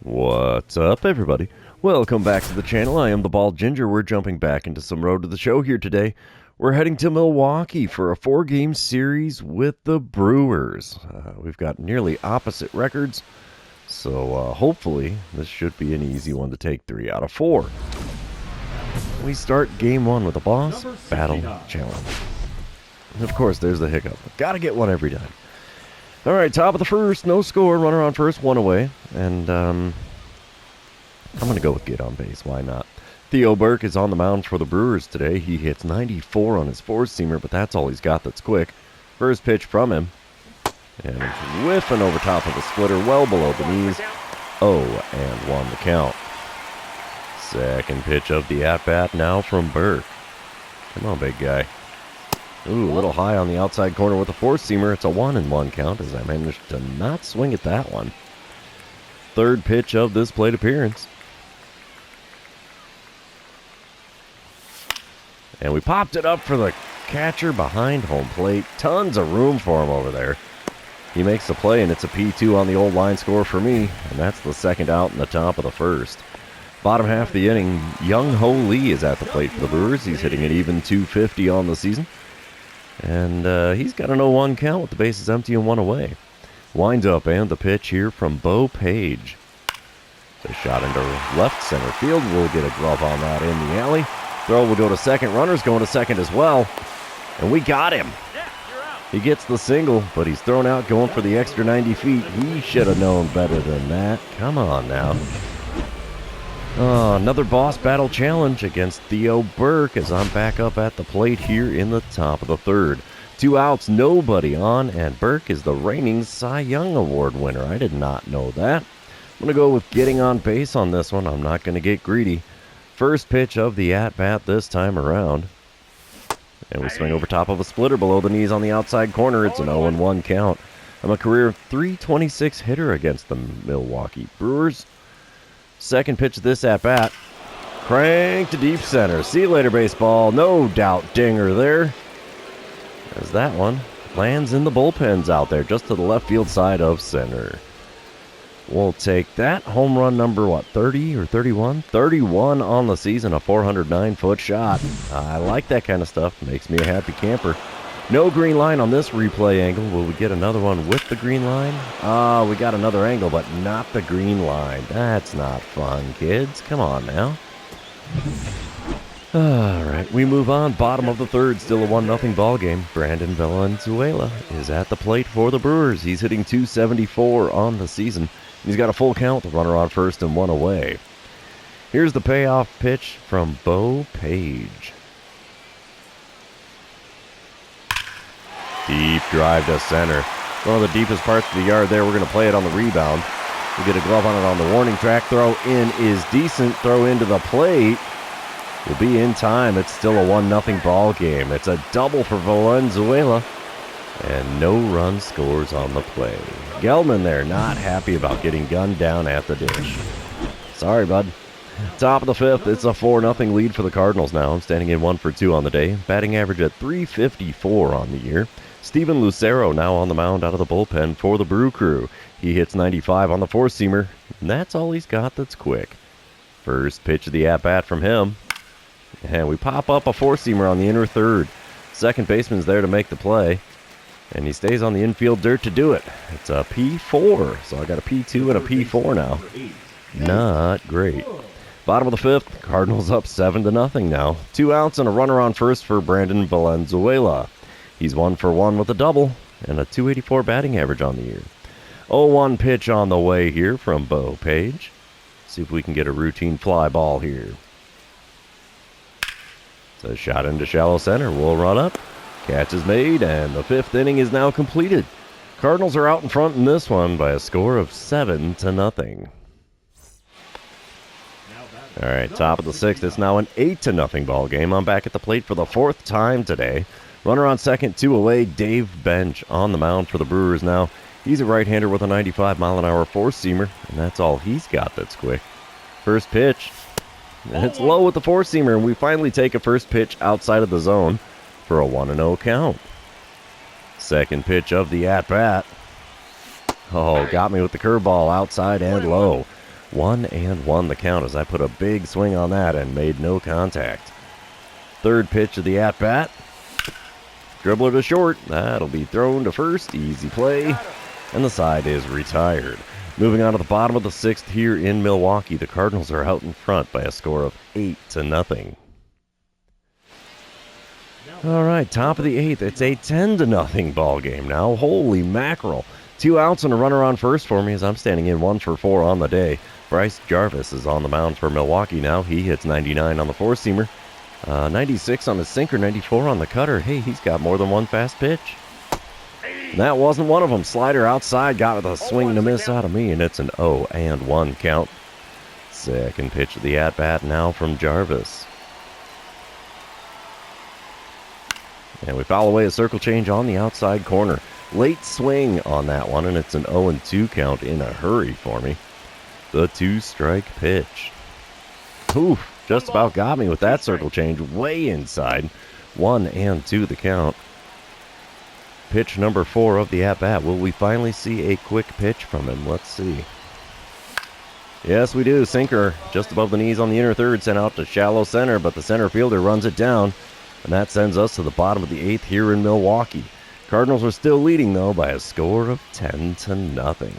What's up, everybody? Welcome back to the channel. I am the Bald Ginger. We're jumping back into some Road to the Show here today. We're heading to Milwaukee for a 4-game series with the Brewers. We've got nearly opposite records, so hopefully this should be an easy one to take 3 out of 4. We start game 1 with a boss battle challenge. And of course, there's the hiccup. Gotta get one every time. All right, top of the first, no score, runner on first, 1 away, and I'm going to go with get on base, why not? Theo Burke is on the mound for the Brewers today. He hits 94 on his four-seamer, but that's all he's got that's quick. First pitch from him, and it's whiffing over top of the splitter, well below the knees. 0-1 the count. Second pitch of the at-bat now from Burke. Come on, big guy. Ooh, a little high on the outside corner with a four-seamer. It's a 1-1 count as I managed to not swing at that one. Third pitch of this plate appearance. And we popped it up for the catcher behind home plate. Tons of room for him over there. He makes the play, and it's a P2 on the old line score for me. And that's the second out in the top of the first. Bottom half of the inning, Young Ho Lee is at the plate for the Brewers. He's hitting an even .250 on the season. And he's got an 0-1 count with the bases empty and 1 away. Winds up, and the pitch here from Bo Page. The shot into left center field. We'll get a glove on that in the alley. Throw will go to second. Runner's going to second as well. And we got him. He gets the single, but he's thrown out going for the extra 90 feet. He should have known better than that. Come on now. Another boss battle challenge against Theo Burke as I'm back up at the plate here in the top of the third. 2 outs, nobody on, and Burke is the reigning Cy Young Award winner. I did not know that. I'm going to go with getting on base on this one. I'm not going to get greedy. First pitch of the at-bat this time around. And we swing over top of a splitter below the knees on the outside corner. It's an 0-1 count. I'm a career .326 hitter against the Milwaukee Brewers. Second pitch of this at-bat. Crank to deep center. See you later, baseball. No doubt dinger there. As that one lands in the bullpens out there, just to the left field side of center. We'll take that. Home run number, 30 or 31? 31 on the season, a 409-foot shot. I like that kind of stuff. Makes me a happy camper. No green line on this replay angle. Will we get another one with the green line? We got another angle, but not the green line. That's not fun, kids. Come on now. All right, we move on. Bottom of the third, still a 1-0 ball game. Brandon Valenzuela is at the plate for the Brewers. He's hitting .274 on the season. He's got a full count, the runner on first and 1 away. Here's the payoff pitch from Bo Page. Deep drive to center. One of the deepest parts of the yard there. We're going to play it on the rebound. We get a glove on it on the warning track. Throw in is decent. Throw into the plate. Will be in time. It's still a 1-0 ball game. It's a double for Valenzuela. And no run scores on the play. Gelman there, not happy about getting gunned down at the dish. Sorry, bud. Top of the fifth, it's a 4-0 lead for the Cardinals now. I'm standing in 1 for 2 on the day. Batting average at .354 on the year. Steven Lucero now on the mound out of the bullpen for the Brew Crew. He hits 95 on the four-seamer, and that's all he's got that's quick. First pitch of the at-bat from him. And we pop up a four-seamer on the inner third. Second baseman's there to make the play. And he stays on the infield dirt to do it. It's a P4, so I got a P2 and a P4 now. Not great. Bottom of the fifth, Cardinals up 7-0 now. 2 outs and a runner on first for Brandon Valenzuela. He's 1 for 1 with a double and a .284 batting average on the year. 0-1 pitch on the way here from Bo Page. See if we can get a routine fly ball here. It's a shot into shallow center. We'll run up. Catch is made, and the 5th inning is now completed. Cardinals are out in front in this one by a score of 7-0. All right, top of the 6th. It's now an 8-0 ball game. I'm back at the plate for the 4th time today. Runner on second, 2 away. Dave Bench on the mound for the Brewers now. He's a right-hander with a 95-mile-an-hour four-seamer, and that's all he's got that's quick. First pitch. And it's low with the four-seamer, and we finally take a first pitch outside of the zone for a 1-0 count. Second pitch of the at-bat. Oh, got me with the curveball outside and low. 1-1 the count as I put a big swing on that and made no contact. Third pitch of the at-bat. Dribbler to short. That'll be thrown to first. Easy play. And the side is retired. Moving on to the bottom of the sixth here in Milwaukee. The Cardinals are out in front by a score of 8-0. All right, top of the eighth. It's a 10-0 ball game now. Holy mackerel. 2 outs and a runner on first for me as I'm standing in 1 for 4 on the day. Bryce Jarvis is on the mound for Milwaukee now. He hits 99 on the four-seamer. 96 on the sinker, 94 on the cutter. Hey, he's got more than one fast pitch. And that wasn't one of them. Slider outside, got with a swing and a miss out of me, and it's an 0-1 count. Second pitch of the at-bat now from Jarvis. And we foul away a circle change on the outside corner. Late swing on that one, and it's an 0-2 count in a hurry for me. The 2-strike pitch. Oof. Just about got me with that circle change way inside. 1-2 the count. Pitch number 4 of the at-bat. Will we finally see a quick pitch from him? Let's see. Yes, we do. Sinker just above the knees on the inner third. Sent out to shallow center, but the center fielder runs it down. And that sends us to the bottom of the eighth here in Milwaukee. Cardinals are still leading, though, by a score of 10-0.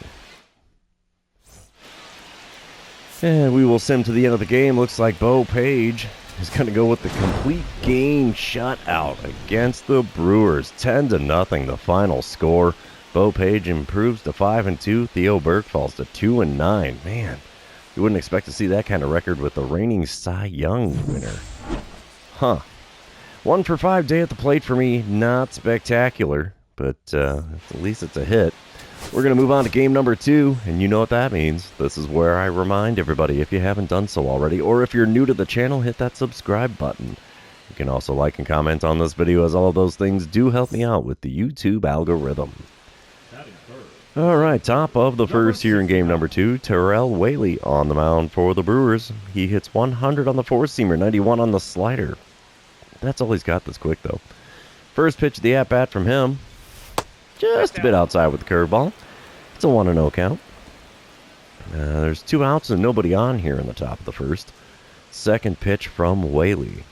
And we will sim to the end of the game. Looks like Bo Page is going to go with the complete game shutout against the Brewers. 10-0 the final score. Bo Page improves to 5-2. Theo Burke falls to 2-9. Man, you wouldn't expect to see that kind of record with the reigning Cy Young winner. Huh. 1 for 5 day at the plate for me. Not spectacular, but at least it's a hit. We're going to move on to game number 2, and you know what that means. This is where I remind everybody, if you haven't done so already, or if you're new to the channel, hit that subscribe button. You can also like and comment on this video, as all of those things do help me out with the YouTube algorithm. All right, top of the first here in game number 2, Terrell Whaley on the mound for the Brewers. He hits 100 on the four-seamer, 91 on the slider. That's all he's got this quick, though. First pitch of the at-bat from him. Just a bit outside with the curveball. It's a 1-0 count. There's 2 outs and nobody on here in the top of the first. Second pitch from Whaley.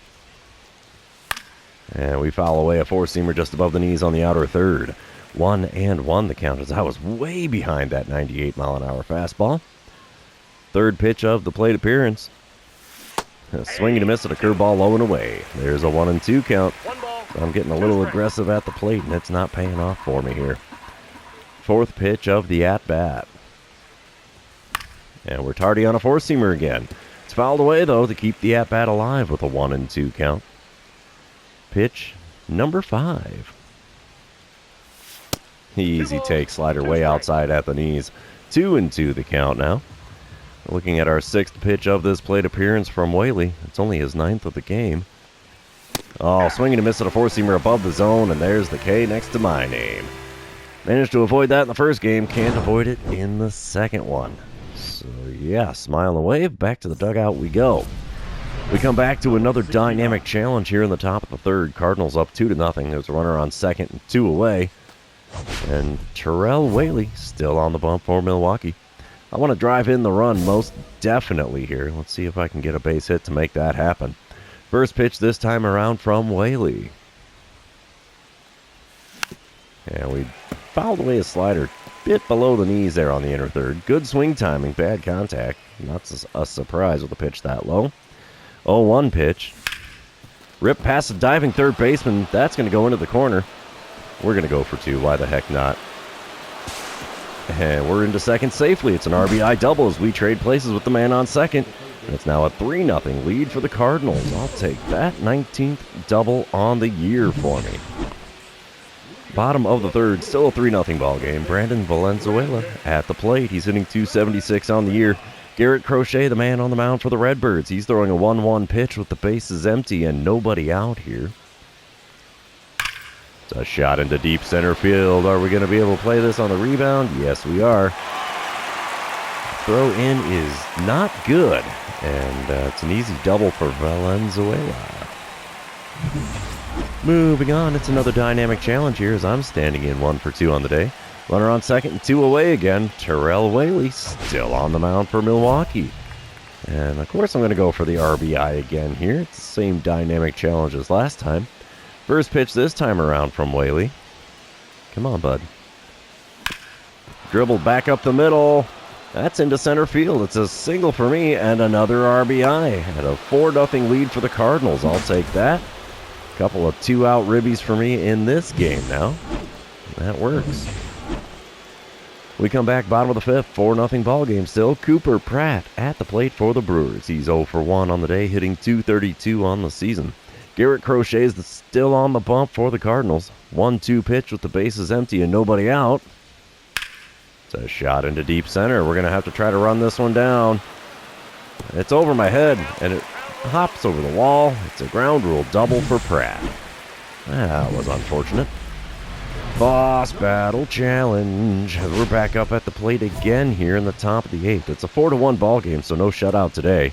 And we foul away a four-seamer just above the knees on the outer third. 1-1 the count as I was way behind that 98-mile-an-hour fastball. Third pitch of the plate appearance. A swing and a miss at a curveball low and away. There's a 1-2 count. I'm getting a little aggressive at the plate, and it's not paying off for me here. Fourth pitch of the at-bat. And we're tardy on a four-seamer again. It's fouled away, though, to keep the at-bat alive with a 1-2 count. Pitch number 5. Easy take, slider way outside at the knees. 2-2 the count now. Looking at our 6th pitch of this plate appearance from Whaley. It's only his 9th of the game. Oh, swinging a miss at a four-seamer above the zone, and there's the K next to my name. Managed to avoid that in the first game, can't avoid it in the second one. So, yeah, smile and wave, back to the dugout we go. We come back to another dynamic challenge here in the top of the third. Cardinals up 2-0. There's a runner on second and 2 away. And Terrell Whaley still on the bump for Milwaukee. I want to drive in the run most definitely here. Let's see if I can get a base hit to make that happen. First pitch this time around from Whaley. And we fouled away a slider. Bit below the knees there on the inner third. Good swing timing, bad contact. Not a surprise with a pitch that low. 0-1 pitch. Rip past the diving third baseman. That's going to go into the corner. We're going to go for 2. Why the heck not? And we're into second safely. It's an RBI double as we trade places with the man on second. And it's now a 3-0 lead for the Cardinals. I'll take that 19th double on the year for me. Bottom of the third, still a 3-0 ball game. Brandon Valenzuela at the plate. He's hitting .276 on the year. Garrett Crochet, the man on the mound for the Redbirds. He's throwing a 1-1 pitch with the bases empty and nobody out here. It's a shot into deep center field. Are we going to be able to play this on the rebound? Yes, we are. Throw in is not good. And it's an easy double for Valenzuela. Moving on, it's another dynamic challenge here as I'm standing in 1 for 2 on the day. Runner on second and 2 away again. Terrell Whaley still on the mound for Milwaukee. And, of course, I'm going to go for the RBI again here. It's the same dynamic challenge as last time. First pitch this time around from Whaley. Come on, bud. Dribbled back up the middle. That's into center field. It's a single for me and another RBI. And a 4-0 lead for the Cardinals. I'll take that. Couple of 2-out ribbies for me in this game now. That works. We come back bottom of the fifth, 4-0 ball game still. Cooper Pratt at the plate for the Brewers. He's 0 for 1 on the day, hitting .232 on the season. Garrett Crochet is still on the bump for the Cardinals. 1-2 pitch with the bases empty and nobody out. It's a shot into deep center. We're going to have to try to run this one down. It's over my head, and it hops over the wall. It's a ground rule double for Pratt. That was unfortunate. Boss battle challenge. We're back up at the plate again here in the top of the 8th. It's a 4-1 ball game, so no shutout today.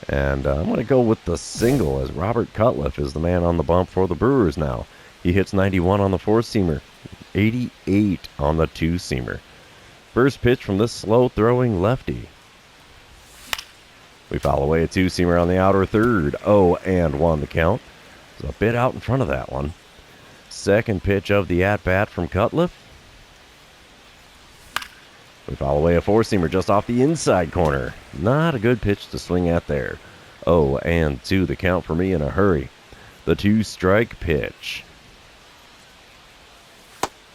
And I'm going to go with the single as Robert Cutliff is the man on the bump for the Brewers now. He hits 91 on the 4-seamer, 88 on the 2-seamer. First pitch from this slow-throwing lefty. We foul away a 2-seamer on the outer third. 0-1 the count. It's a bit out in front of that one. Second pitch of the at-bat from Cutliff. We foul away a 4-seamer just off the inside corner. Not a good pitch to swing at there. 0-2 the count for me in a hurry. The 2-strike pitch.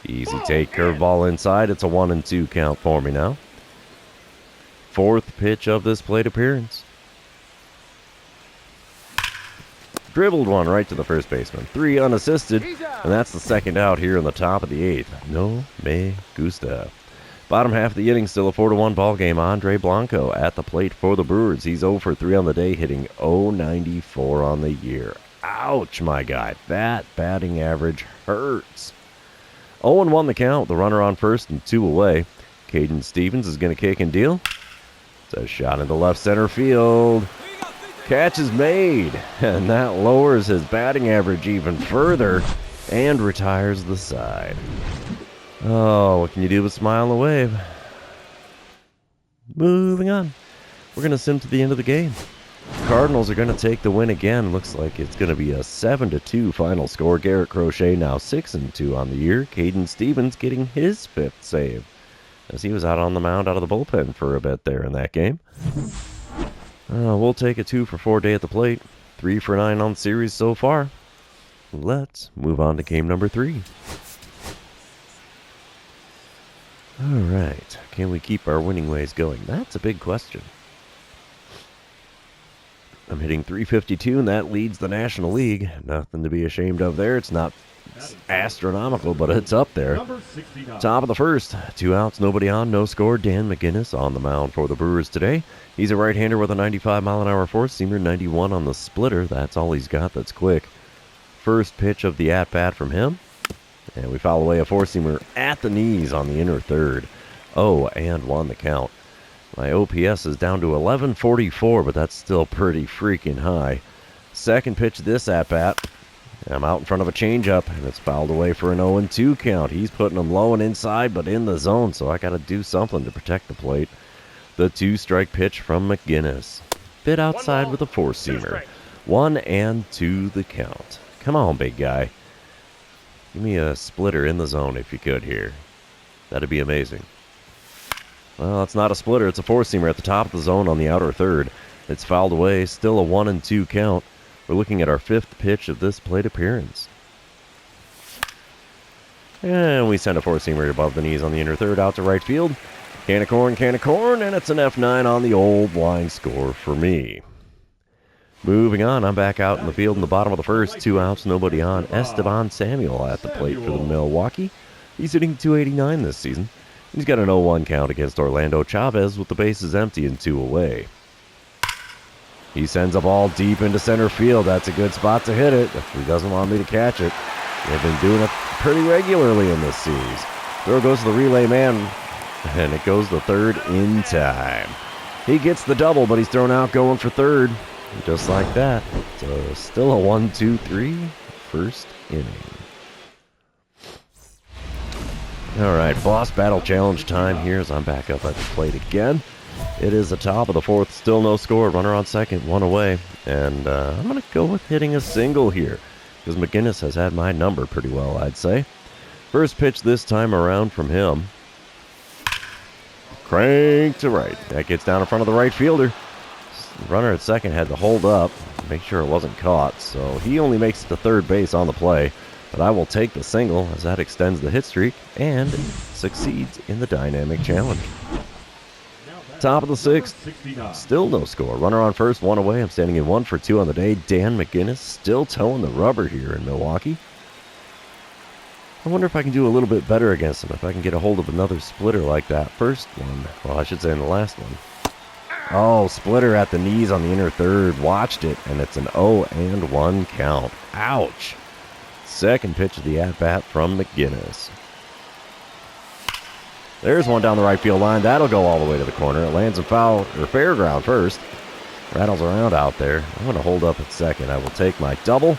Easy take, curveball inside. It's a 1-2 count for me now. Fourth pitch of this plate appearance. Dribbled one right to the first baseman. 3 unassisted, and that's the second out here in the top of the 8th. No me gusta. Bottom half of the inning, still a 4-1 ball game. Andre Blanco at the plate for the Brewers. He's 0 for 3 on the day, hitting .094 on the year. Ouch, my guy. That batting average hurts. 0-1 the count. The runner on first and 2 away. Caden Stevens is going to kick and deal. It's a shot into left center field. Catch is made, and that lowers his batting average even further and retires the side. Oh, what can you do but smile and wave? Moving on. We're going to sim to the end of the game. Cardinals are going to take the win again. Looks like it's going to be a 7-2 final score. Garrett Crochet now 6-2 on the year. Caden Stevens getting his 5th save, as he was out on the mound out of the bullpen for a bit there in that game. We'll take a 2 for 4 day at the plate. 3 for 9 on the series so far. Let's move on to game number 3. All right. Can we keep our winning ways going? That's a big question. I'm hitting .352, and that leads the National League. Nothing to be ashamed of there. It's not astronomical, but it's up there. Top of the first. 2 outs, nobody on, no score. Dan McGinnis on the mound for the Brewers today. He's a right-hander with a 95-mile-an-hour 4-seamer, 91 on the splitter. That's all he's got that's quick. First pitch of the at-bat from him. And we foul away a 4-seamer at the knees on the inner third. 0-1 the count. My OPS is down to 1144, but that's still pretty freaking high. Second pitch this at-bat. I'm out in front of a changeup, and it's fouled away for an 0-2 count. He's putting them low and inside, but in the zone, so I got to do something to protect the plate. The 2-strike pitch from McGinnis. Bit outside with a 4-seamer. 1-2 the count. Come on, big guy. Give me a splitter in the zone if you could here. That'd be amazing. Well, it's not a splitter. It's a 4-seamer at the top of the zone on the outer third. It's fouled away. Still a 1-2 count. We're looking at our 5th pitch of this plate appearance. And we send a 4-seamer above the knees on the inner third out to right field. Can of corn, and it's an F9 on the old line score for me. Moving on, I'm back out in the field in the bottom of the first. 2 outs, nobody on. Esteban Samuel at the plate for the Milwaukee. He's hitting .289 this season. He's got an 0-1 count against Orlando Chavez with the bases empty and 2 away. He sends a ball deep into center field. That's a good spot to hit it if he doesn't want me to catch it. They've been doing it pretty regularly in this series. Throw goes to the relay man, and it goes to third in time. He gets the double, but he's thrown out going for third. Just like that. So still a 1-2-3 first inning. All right, boss battle challenge time here as I'm back up at the plate again. It is the top of the fourth, still no score. Runner on second, one away. And I'm going to go with hitting a single here because McGinnis has had my number pretty well, I'd say. First pitch this time around from him. Crank to right. That gets down in front of the right fielder. Runner at second had to hold up, make sure it wasn't caught. So he only makes it to third base on the play. But I will take the single as that extends the hit streak and succeeds in the dynamic challenge. Top of the sixth, still no score. Runner on first, one away. I'm standing in 1 for 2 on the day. Dan McGinnis still towing the rubber here in Milwaukee. I wonder if I can do a little bit better against him, if I can get a hold of another splitter like that first one. Well, I should say in the last one. Oh, splitter at the knees on the inner third. Watched it, and it's an 0-1 count. Ouch. Second pitch of the at-bat from McGinnis. There's one down the right field line. That'll go all the way to the corner. It lands in foul or fair ground first. Rattles around out there. I'm going to hold up at second. I will take my double,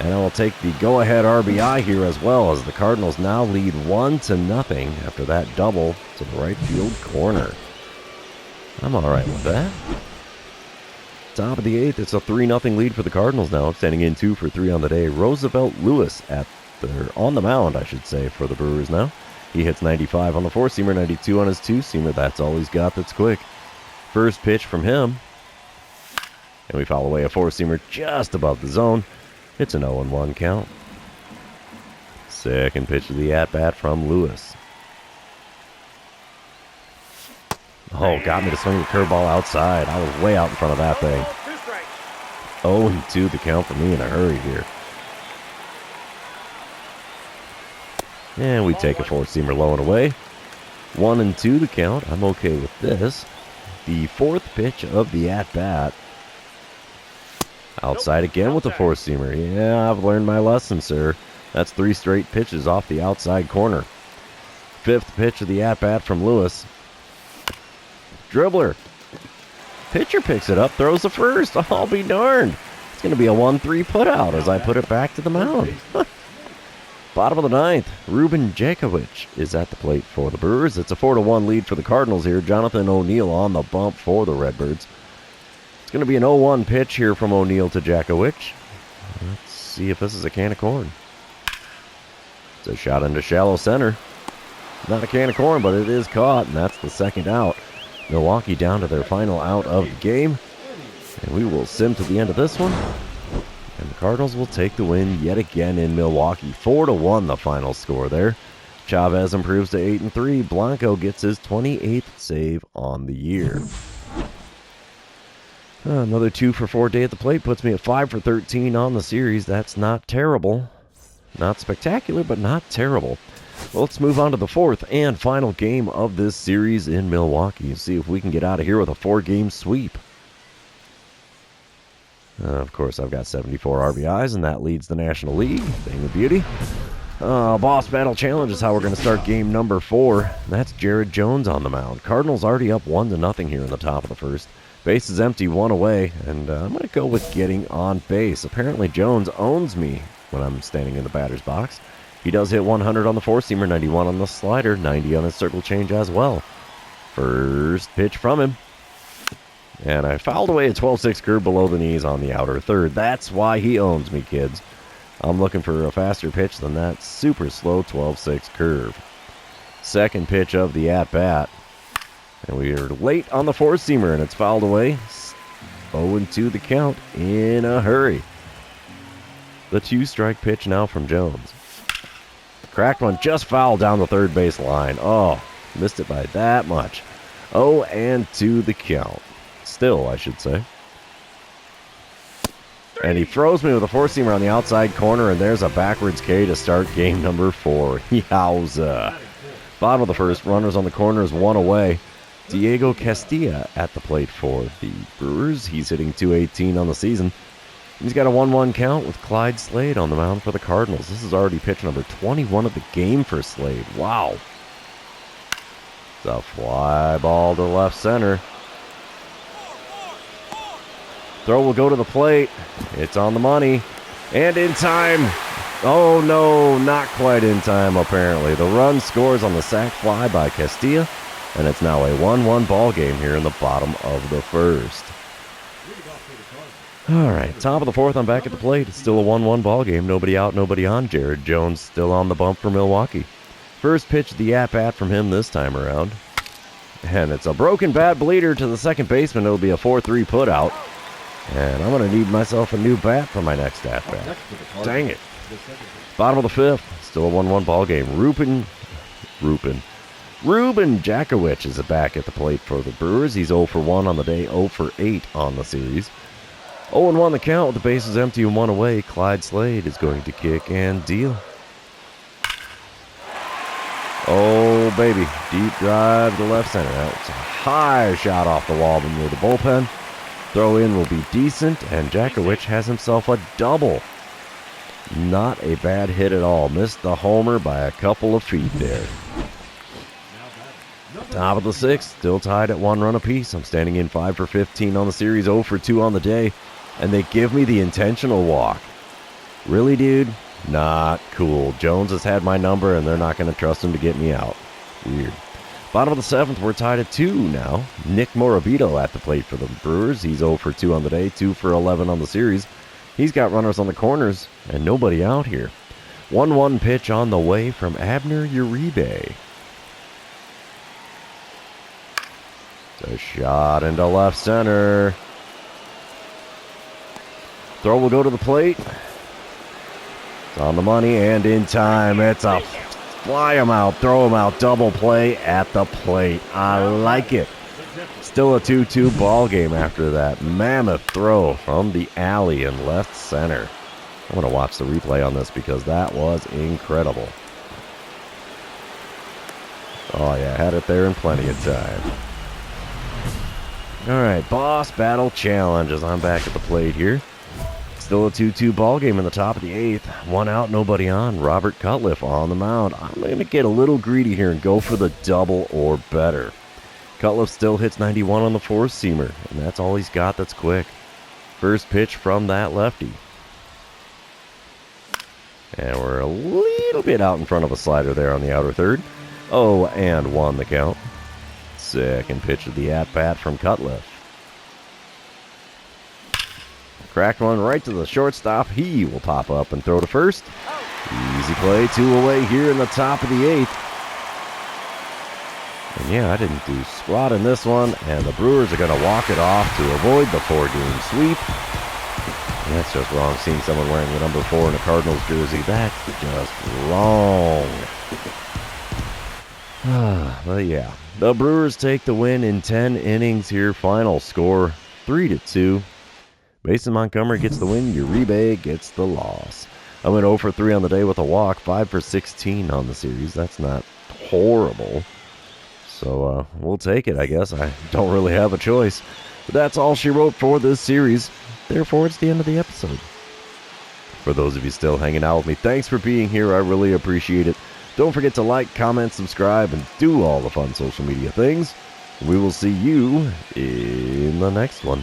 and I will take the go-ahead RBI here as well as the Cardinals now lead 1-0 after that double to the right field corner. I'm all right with that. Top of the eighth, it's a 3-0 lead for the Cardinals now, standing in 2 for 3 on the day. Roosevelt Lewis on the mound, I should say, for the Brewers now. He hits 95 on the four-seamer, 92 on his two-seamer. That's all he's got that's quick. First pitch from him, and we foul away a four-seamer just above the zone. It's an 0-1 count. Second pitch of the at-bat from Lewis. Oh, got me to swing the curveball outside. I was way out in front of that thing. 0-2 the count for me in a hurry here. And we take a four-seamer low and away. 1-2 the count. I'm okay with this. The fourth pitch of the at-bat. Outside again with the four-seamer. Yeah, I've learned my lesson, sir. That's 3 straight pitches off the outside corner. Fifth pitch of the at-bat from Lewis. Dribbler. Pitcher picks it up, throws the first. I'll be darned. It's going to be a 1-3 putout as I put it back to the mound. Bottom of the ninth, Ruben Jakowicz is at the plate for the Brewers. It's a 4-1 lead for the Cardinals here. Jonathan O'Neill on the bump for the Redbirds. It's going to be an 0-1 pitch here from O'Neill to Jakowicz. Let's see if this is a can of corn. It's a shot into shallow center. Not a can of corn, but it is caught, and that's the second out. Milwaukee down to their final out of the game. And we will sim to the end of this one. And the Cardinals will take the win yet again in Milwaukee. 4-1 the final score there. Chavez improves to 8-3. Blanco gets his 28th save on the year. Another 2 for 4 day at the plate puts me at 5 for 13 on the series. That's not terrible. Not spectacular, but not terrible. Well, let's move on to the fourth and final game of this series in Milwaukee and see if we can get out of here with a 4-game sweep. Of course, I've got 74 RBIs, and that leads the National League. Thing of beauty. Boss Battle Challenge is how we're going to start game number 4. That's Jared Jones on the mound. Cardinals already up 1-0 here in the top of the first. Base is empty, 1 away, and I'm going to go with getting on base. Apparently, Jones owns me when I'm standing in the batter's box. He does hit 100 on the four-seamer, 91 on the slider, 90 on his circle change as well. First pitch from him. And I fouled away a 12-6 curve below the knees on the outer third. That's why he owns me, kids. I'm looking for a faster pitch than that super slow 12-6 curve. Second pitch of the at-bat. And we are late on the four-seamer, and it's fouled away. 0-2 the count in a hurry. The 2-strike pitch now from Jones. Cracked one, just fouled down the third base line. Oh, missed it by that much. 0-2 the count. Still, I should say. And he throws me with a four-seamer on the outside corner, and there's a backwards K to start game number 4. Yowza. Bottom of the first, runners on the corners, 1 away. Diego Castilla at the plate for the Brewers. He's hitting .218 on the season. He's got a 1-1 count with Clyde Slade on the mound for the Cardinals. This is already pitch number 21 of the game for Slade. Wow. It's a fly ball to left center. Throw will go to the plate. It's on the money. And in time. Oh, no, not quite in time, apparently. The run scores on the sac fly by Castilla, and it's now a 1-1 ball game here in the bottom of the first. All right, top of the fourth, I'm back at the plate. It's still a 1-1 ball game. Nobody out, nobody on. Jared Jones still on the bump for Milwaukee. First pitch, the at-bat from him this time around. And it's a broken bat bleeder to the second baseman. It'll be a 4-3 putout. And I'm going to need myself a new bat for my next at-bat. Dang it. Bottom of the fifth, still a 1-1 ball game. Ruben Jakowicz is back at the plate for the Brewers. He's 0 for 1 on the day, 0 for 8 on the series. 0-1 the count with the bases empty and 1 away. Clyde Slade is going to kick and deal. Oh, baby. Deep drive to left center. That's a high shot off the wall near the bullpen. Throw in will be decent, and Jakowicz has himself a double. Not a bad hit at all. Missed the homer by a couple of feet there. Top of the sixth, still tied at 1 run apiece. I'm standing in 5 for 15 on the series, 0 for 2 on the day, and they give me the intentional walk. Really, dude? Not cool. Jones has had my number, and they're not going to trust him to get me out. Weird. Bottom of the seventh, we're tied at 2 now. Nick Morabito at the plate for the Brewers. He's 0 for 2 on the day, 2 for 11 on the series. He's got runners on the corners, and nobody out here. 1-1 pitch on the way from Abner Uribe. It's a shot into left center. Throw will go to the plate. It's on the money and in time. It's a fly him out, throw him out, double play at the plate. I like it. Still a 2-2 ball game after that mammoth throw from the alley in left center. I'm going to watch the replay on this because that was incredible. Oh, yeah, had it there in plenty of time. All right, boss battle challenge as I'm back at the plate here. Still a 2-2 ball game in the top of the eighth. 1 out, nobody on. Robert Cutliff on the mound. I'm going to get a little greedy here and go for the double or better. Cutliff still hits 91 on the four-seamer, and that's all he's got that's quick. First pitch from that lefty. And we're a little bit out in front of a slider there on the outer third. 0-1 the count. Second pitch of the at-bat from Cutliff. Cracked one right to the shortstop. He will pop up and throw to first. Easy play, 2 away here in the top of the eighth. And yeah, I didn't do squat in this one, and the Brewers are going to walk it off to avoid the 4-game sweep. And that's just wrong, seeing someone wearing the number 4 in a Cardinals jersey. That's just wrong. But yeah, the Brewers take the win in 10 innings here. Final score, 3-2. Mason Montgomery gets the win. Uribe gets the loss. I went 0 for 3 on the day with a walk, 5 for 16 on the series. That's not horrible. So we'll take it, I guess. I don't really have a choice. But that's all she wrote for this series. Therefore, it's the end of the episode. For those of you still hanging out with me, thanks for being here. I really appreciate it. Don't forget to like, comment, subscribe, and do all the fun social media things. We will see you in the next one.